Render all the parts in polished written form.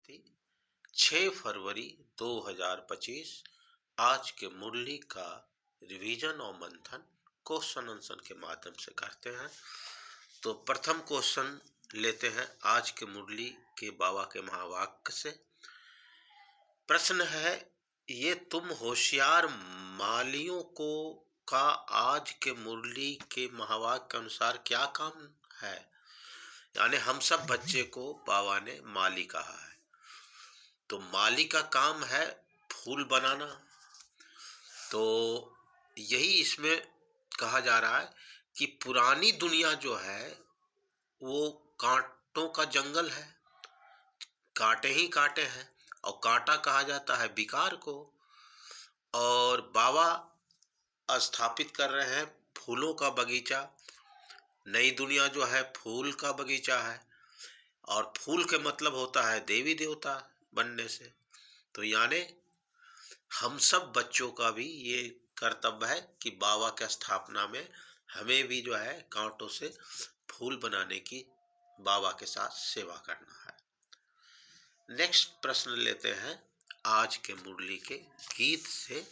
तिथि 6 फरवरी 2025। आज के मुरली का रिवीजन और मंथन क्वेश्चन आंसर के माध्यम से करते हैं। तो प्रथम क्वेश्चन लेते हैं आज के मुरली के बाबा के महावाक्य से। प्रश्न है, ये तुम होशियार मालियों को का आज के मुरली के महावाक्य के अनुसार क्या काम है। यानी हम सब बच्चे को बाबा ने माली कहा है। तो माली का काम है फूल बनाना। तो यही इसमें कहा जा रहा है कि पुरानी दुनिया जो है वो कांटों का जंगल है, कांटे ही कांटे हैं और कांटा कहा जाता है विकार को। और बाबा स्थापित कर रहे हैं फूलों का बगीचा। नई दुनिया जो है फूल का बगीचा है और फूल के मतलब होता है देवी देवता बनने से। तो यानी हम सब बच्चों का भी ये कर्तव्य है कि बाबा के स्थापना में हमें भी जो है कांटों से फूल बनाने की बाबा के साथ सेवा करना है। नेक्स्ट प्रश्न लेते हैं आज के मुरली के गीत से।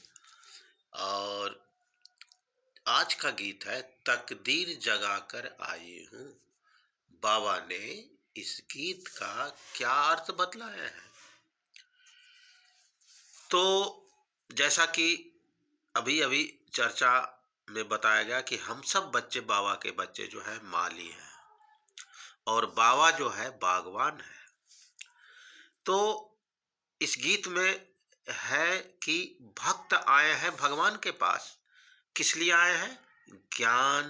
और आज का गीत है तकदीर जगाकर आई हूँ। बाबा ने इस गीत का क्या अर्थ बतलाया है। तो जैसा कि अभी अभी चर्चा में बताया गया कि हम सब बच्चे बाबा के बच्चे जो है माली हैं और बाबा जो है बागवान है। तो इस गीत में है कि भक्त आए हैं भगवान के पास। किस लिए आए हैं? ज्ञान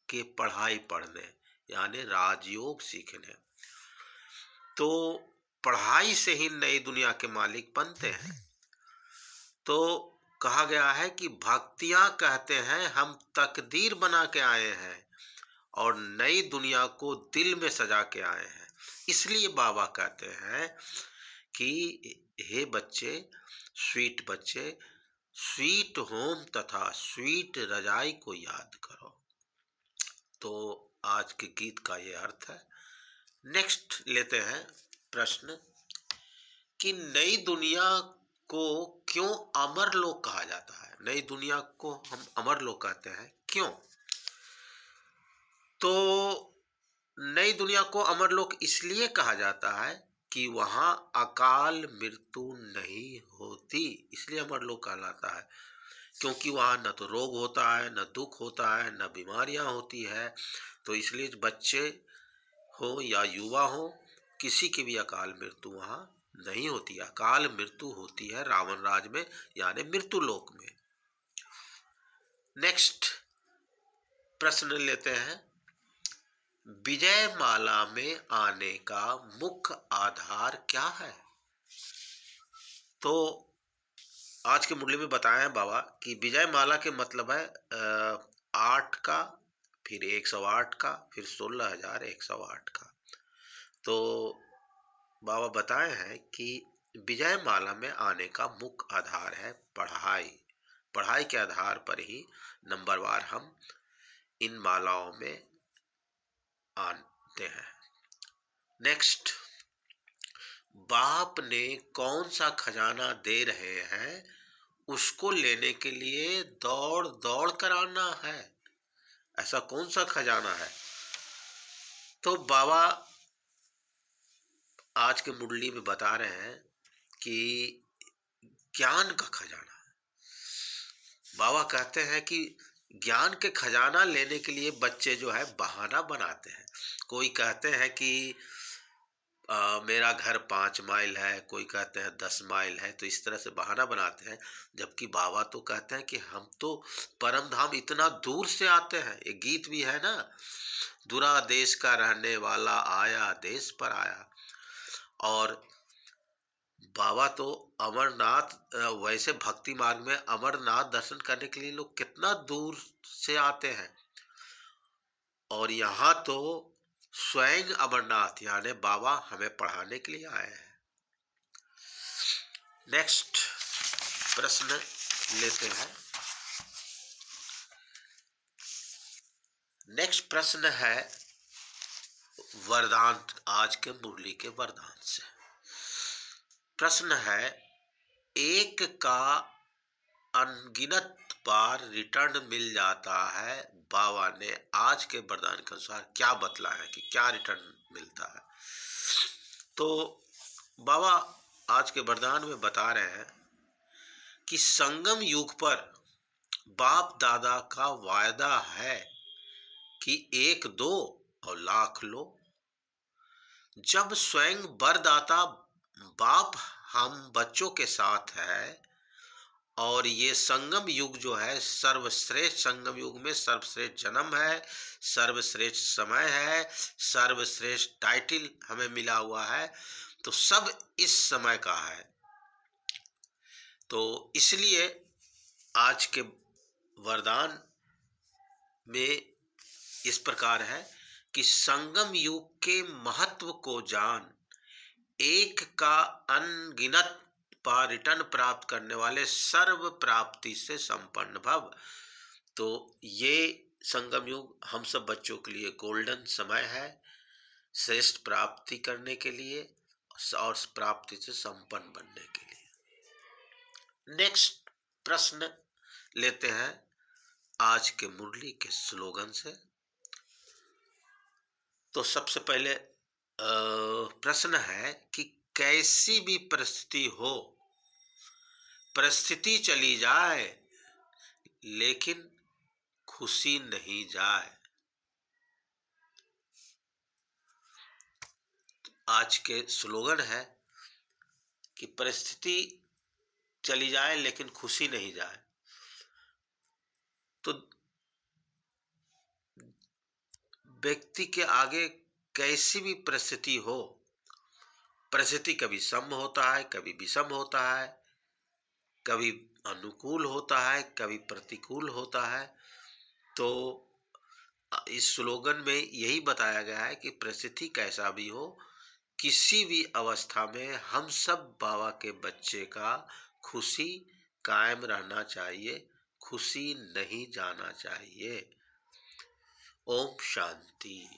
के पढ़ाई पढ़ने, यानी राजयोग सीखने। तो पढ़ाई से ही नई दुनिया के मालिक बनते हैं। तो कहा गया है कि भक्तियां कहते हैं हम तकदीर बना के आए हैं और नई दुनिया को दिल में सजा के आए हैं। इसलिए बाबा कहते हैं कि हे बच्चे, स्वीट होम तथा स्वीट रजाई को याद करो। तो आज के गीत का ये अर्थ है। नेक्स्ट लेते हैं प्रश्न कि नई दुनिया को क्यों अमर लोक कहा जाता है। नई दुनिया को हम अमर लोक कहते हैं, क्यों? तो नई दुनिया को अमर लोक इसलिए कहा जाता है कि वहां अकाल मृत्यु नहीं होती, इसलिए अमर लोक कहलाता है। क्योंकि वहां न तो रोग होता है, न दुख होता है, न बीमारियां होती है। तो इसलिए बच्चे हो या युवा हो, किसी की भी अकाल मृत्यु वहां नहीं होती। अकाल मृत्यु होती है रावण राज में, यानी मृत्यु लोक में। नेक्स्ट प्रश्न लेते हैं, विजय माला में आने का मुख्य आधार क्या है। तो आज के मुरली में बताया है बाबा कि विजय माला के मतलब है 8 का, फिर 108 का, फिर 16,108 का। तो बाबा बताए हैं कि विजय माला में आने का मुख्य आधार है पढ़ाई। पढ़ाई के आधार पर ही नंबरवार हम इन मालाओं में आते हैं। नेक्स्ट, बाप ने कौन सा खजाना दे रहे हैं, उसको लेने के लिए दौड़ दौड़ कर आना है। ऐसा कौन सा खजाना है? तो बाबा आज के मुरली में बता रहे हैं कि ज्ञान का खजाना। बाबा कहते हैं कि ज्ञान के खजाना लेने के लिए बच्चे जो है बहाना बनाते हैं। कोई कहते हैं कि मेरा घर 5 माइल है, कोई कहते हैं 10 माइल है। तो इस तरह से बहाना बनाते हैं। जबकि बाबा तो कहते हैं कि हम तो परम धाम इतना दूर से आते हैं। एक गीत भी है ना, दूरा देश का रहने वाला आया देश पर आया। और बाबा तो अमरनाथ, वैसे भक्ति मार्ग में अमरनाथ दर्शन करने के लिए लोग कितना दूर से आते हैं। और यहाँ तो स्वयं अमरनाथ यानी बाबा हमें पढ़ाने के लिए आए हैं। नेक्स्ट प्रश्न लेते हैं। नेक्स्ट प्रश्न है वरदान, आज के मुरली के वरदान से। प्रश्न है, एक का अनगिनत बार रिटर्न मिल जाता है, बाबा ने आज के वरदान के अनुसार क्या बतलाया कि क्या रिटर्न मिलता है। तो बाबा आज के वरदान में बता रहे हैं कि संगम युग पर बाप दादा का वायदा है कि एक दो और लाख लो। जब स्वयं वरदाता बाप हम बच्चों के साथ है, और ये संगम युग जो है सर्वश्रेष्ठ, संगम युग में सर्वश्रेष्ठ जन्म है, सर्वश्रेष्ठ समय है, सर्वश्रेष्ठ टाइटल हमें मिला हुआ है, तो सब इस समय का है। तो इसलिए आज के वरदान में इस प्रकार है कि संगम युग के महत्व को जान, एक का अनगिनत बार रिटर्न प्राप्त करने वाले सर्व प्राप्ति से संपन्न भव। तो ये संगम युग हम सब बच्चों के लिए गोल्डन समय है, श्रेष्ठ प्राप्ति करने के लिए और प्राप्ति से संपन्न बनने के लिए। नेक्स्ट प्रश्न लेते हैं आज के मुरली के स्लोगन से। तो सबसे पहले प्रश्न है कि कैसी भी परिस्थिति हो, परिस्थिति चली जाए लेकिन खुशी नहीं जाए। आज के स्लोगन है कि परिस्थिति चली जाए लेकिन खुशी नहीं जाए। तो व्यक्ति के आगे कैसी भी परिस्थिति हो, परिस्थिति कभी सम होता है, कभी विषम होता है, कभी अनुकूल होता है, कभी प्रतिकूल होता है। तो इस स्लोगन में यही बताया गया है कि परिस्थिति कैसा भी हो, किसी भी अवस्था में हम सब बाबा के बच्चे का खुशी कायम रहना चाहिए, खुशी नहीं जाना चाहिए। ओम शांति।